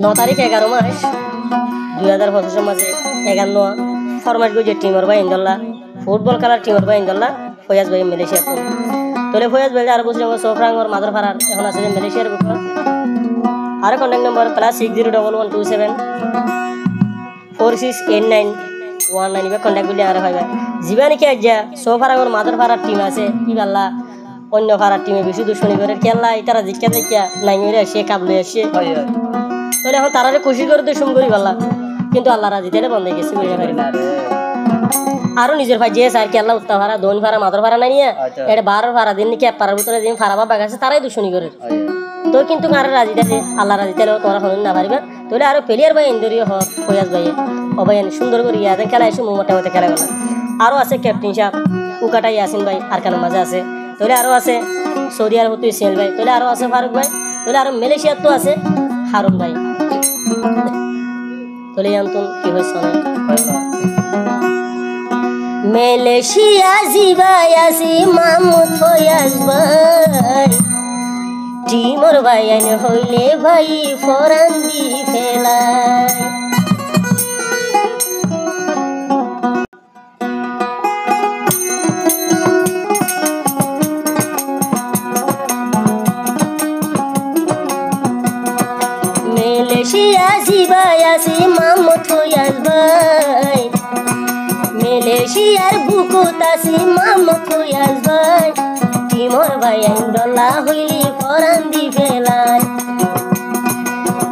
9 তারিখ 11 মাস 2025 মাঝে 11 ফরম্যাট গুজে টিমর ভাই ইন্দল্লা ফুটবল খেলার টিমর ভাই ইন্দল্লা ফয়াজ ভাই মালয়েশিয়া তোলে ফয়াজ ভাই আর বুঝে সোফরাঙ্গর মাদার ফারার এখন আছে মালয়েশিয়ার বুক আর কন্টাক্ট নম্বর +601127 468919 ইবে কন্টাক্ট করলে আর হয় জীবানি কি আজ্জা সোফরাঙ্গর মাদার ফারার টিম আছে ইবাল্লা অন্য ফারার টিমে বেশি দুশ্মনী করে খেলা ইতারা জিজ্ঞা দেখিয়া নাই মেরে আসে কাবলে আসে তাহলে এখন তারারে খুশি করে দুশ্মন করি পারলা কিন্তু আল্লাহ রাজি তাহলে বন্ধ হয়ে গেছে আরো নিজের ভাই যে স্যার কি আল্লাহ উত্তা ভাড়া দোন ভাড়া মাদর ভাড়া নাই নিয়ে এটা 12 ভাড়া দিন নাকি পাড়ার ভিতরে দিন ফাড়া বাবা গেছে তারাই দুশ্মনী করে তো কিন্তু আর রাজি থাকে আল্লাহ রাজি তাহলে তোমরা হন না পারিবা তাহলে আরো প্লেয়ার ভাই ইন্দরিও হক ফয়াজ ভাই অবায়ন সুন্দর করে ইয়াদের খেলা এসে মোটামুটি খেলা গেল আরো আছে ক্যাপ্টেন সাহেব উকাটা ইয়াসিন ভাই আর কানের মাঝে আছে তাহলে আরো আছে সৌদি আরব তো ইসমাইল ভাই তাহলে আরো আছে ফারুক ভাই তাহলে আরো মালয়েশিয়ার তো আছে হারুন ভাই তাহলে আন্তন কি হইছে না মালয়েশিয়া জিবাই আসি মামুদ ফয়াজ ভাই টিমর ভাই আইন হইলে ভাই ফরান দি ফেলাই মালয়েশিয়া জিবাই আসি মামুদ ফয়াজ ভাই মালয়েশিয়ার বুকুত আসি মামুদ ফয়াজ ভাই টিমর ভাই আইন ডলা হইলি ফরান দি ফেলাই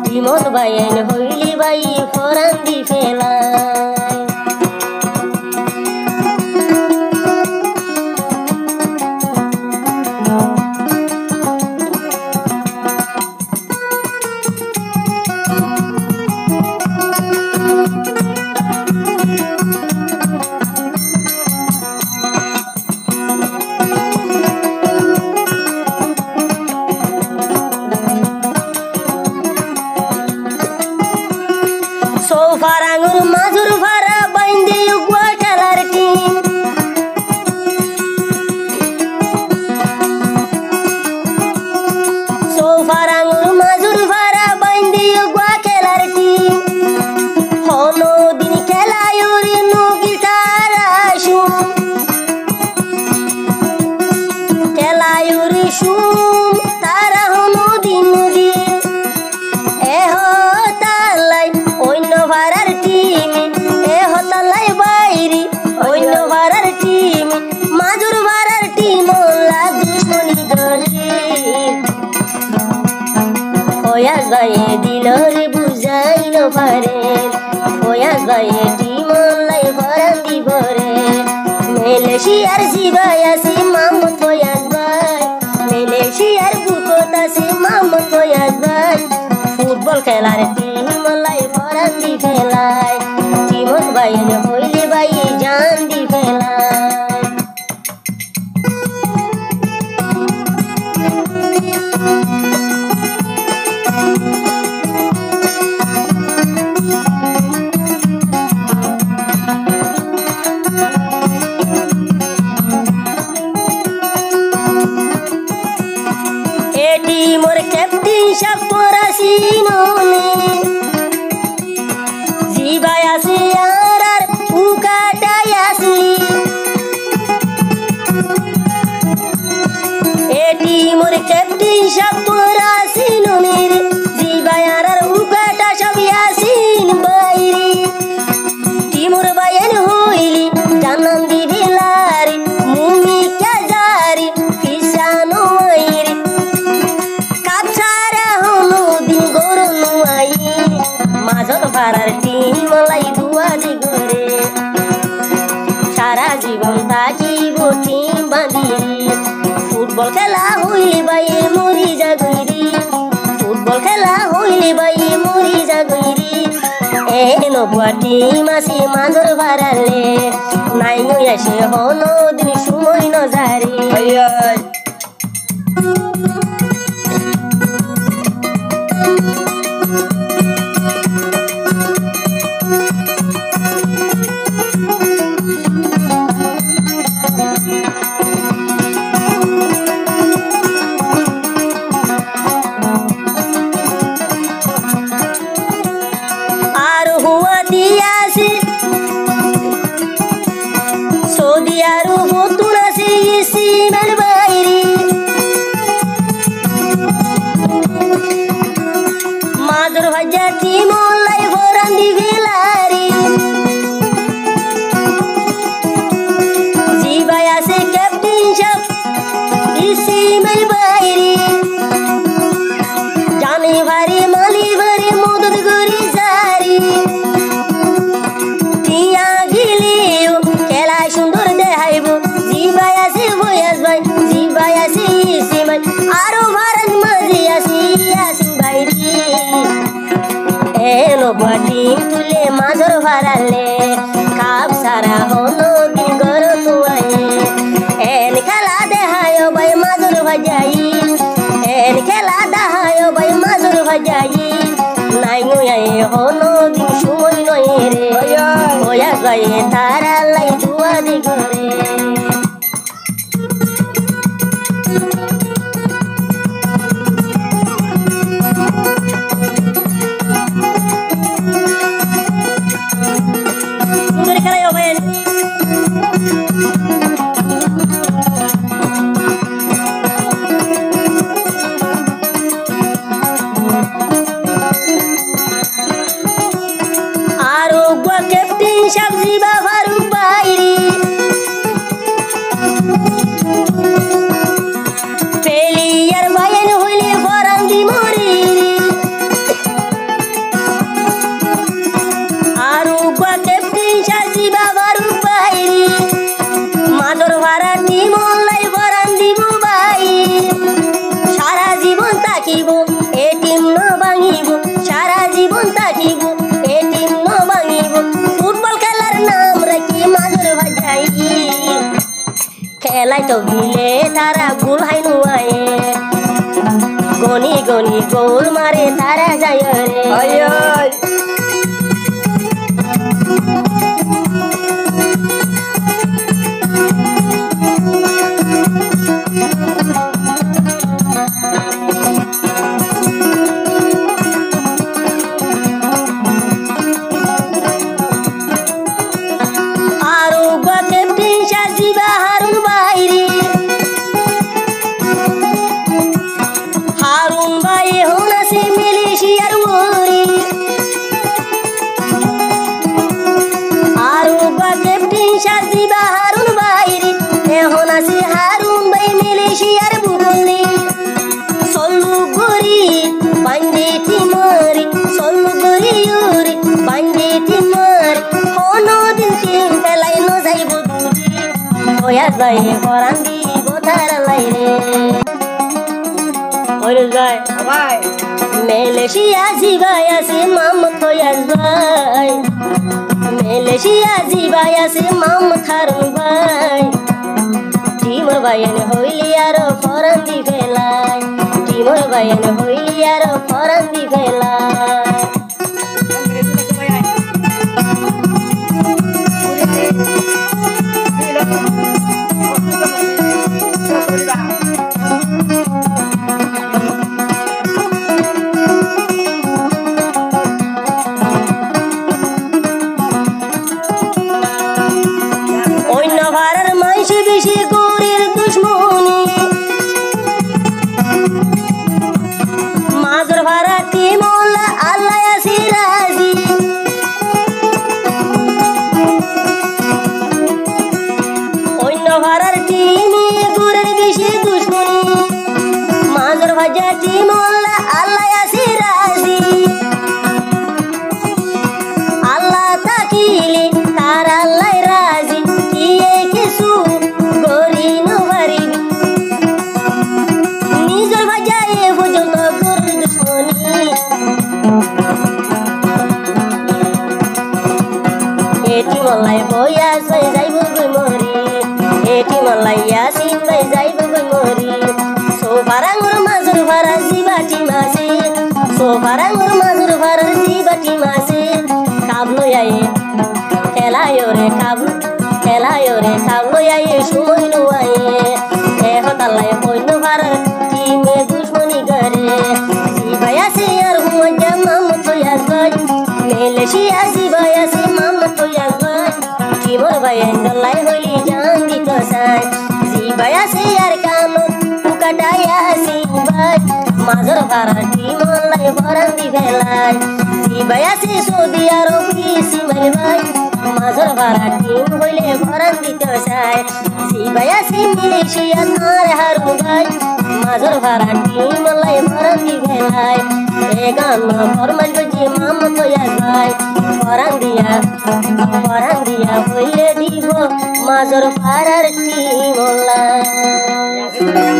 টিমর ভাই আইন হইলি ভাই ফরান দি ফেলাই সোফারাঙ্গুর মাজুর ভাড়া বাইন্দে গুয়া খেলার টিম সোফারাঙ্গুর মাজুর ভাড়া বাইন্দে গুয়া খেলার টিম হনো দিন খেলায়ুরি নুগি তারা শুম খেলায়ুরি শুম তারা হনো দিন দিন এহ তালাই অন্য ভাড়ার টিম এ হতালাই বাইরি অন্য ভাড়ার টিম মাজুর ভাড়ার টিম ওলা দুশ্মনী করে ফয়াজ ভাই দিল রে বুঝাইল পারে ফয়াজ ভাই টিম ওলাই ফরান দিব রে মালয়েশিয়ার জিবাই আসি মামুদ ফয়াজ ভাই মালয়েশিয়ার বুকত আসি মামুদ ফয়াজ ভাই ফুটবল খেলার টিম ওলাই ফরান দি ফেলাই টিমত ভাই হইলে ভাই জান দি ফেলাই এ টিমর ক্যাপ্টেন সাহেব পরাসিননে জিবাই আসি আর উকাটাই আসি এ টিমর ক্যাপ্টেন সাহেব পরাসিননে জিবাই আর উকাটা সব ইয়াসিন বাইরি টিমর বাইন হইলি জানান দি বেলারি মুমি কাজারি ফিসানো আইরি কাছারা হলো দিন গরম আই মাজর ভাড়ার টিম লাই দুয়ারি করে সারা জীবন থাকিব টিম বাঁধি ফুটবল খেলা হইলে ভাই মরি জাগরি ফুটবল খেলা হইলে ভাই মরি জাগরি এ নবুয়া টিম আসি মাজর ভাড়ালে নাই আসে হনো দিন সময় নজারি টিমলাই ফরান্দি ভিলারি জিবাই আছে ক্যাপ্টেন সাহেব ইসিমের বাইরে জানি ভারি মালি ভারি মদত করি সারি টিয়া গিলিও খেলা সুন্দর দেখাইব জিবাই আছে বয়াস ভাই জিবাই আছে ইসিমাই আরো ভারত মাঝে আসি আসি বাইরে এলো টিম তুলে মাঝর ভারালে কাপ সারা হলো দিন গর তুয়ায়ে এন খেলা দেখায় ভাই মাঝর ভাজাই এন খেলা দেখায় ভাই মাঝর ভাজাই নাই নুয়াই হলো দিন সময় নয় রে ওয়া গায়ে তারা লাই দুয়া দি ঘরে सब्जी बाबारू बायरी फेलियर बायन होइले फरांदी मोरीरी आरू गो कैप्टेन सब्जी बाबारू बायरी मादर भारा टीम लाई फरांदी बाई सारा जीवन ताकिबो ए टीम न भांगिबो सारा जीवन ताकिबो ए टीम न भांगिबो খেলাই তো গিলে তারা গোল হাই নুয়ায়ে গনি গনি গোল মারে তারা যায় রে Bayi Forandi botar laire Oirus bay bay Malaysia zibaya se mam thoyas bay Malaysia zibaya se mam tharun bay Timur bayan hoili aro Forandi felai Timur bayan hoili aro Forandi felai Farangor mazur farzi bati mase kablo yaye khelayo re kablo yaye sumoy nuaye e hotalay hoyno farar time dushmani gare sibaya se yar huwa jamam to yazbaj Malaysia sibaya se mam to yazbaj timor bayen dalay holi jangi to sai sibaya se yar kano ukadaya sibaj mazur farar timolay farandi velay শিবায়াসি Saudi Arab Ismail ভাই মাজর ভাড়া team হইলে ভরান দিতে চায় শিবায়াসি militia তার হারু ভাই মাজর ভাড়া টিম লাই ভরান দিবে লাই এ গান ফরমাইশ বাজি মামত ভাই ভরান দিয়া হইলে দিব মাজর ভাড়ার টিম লাই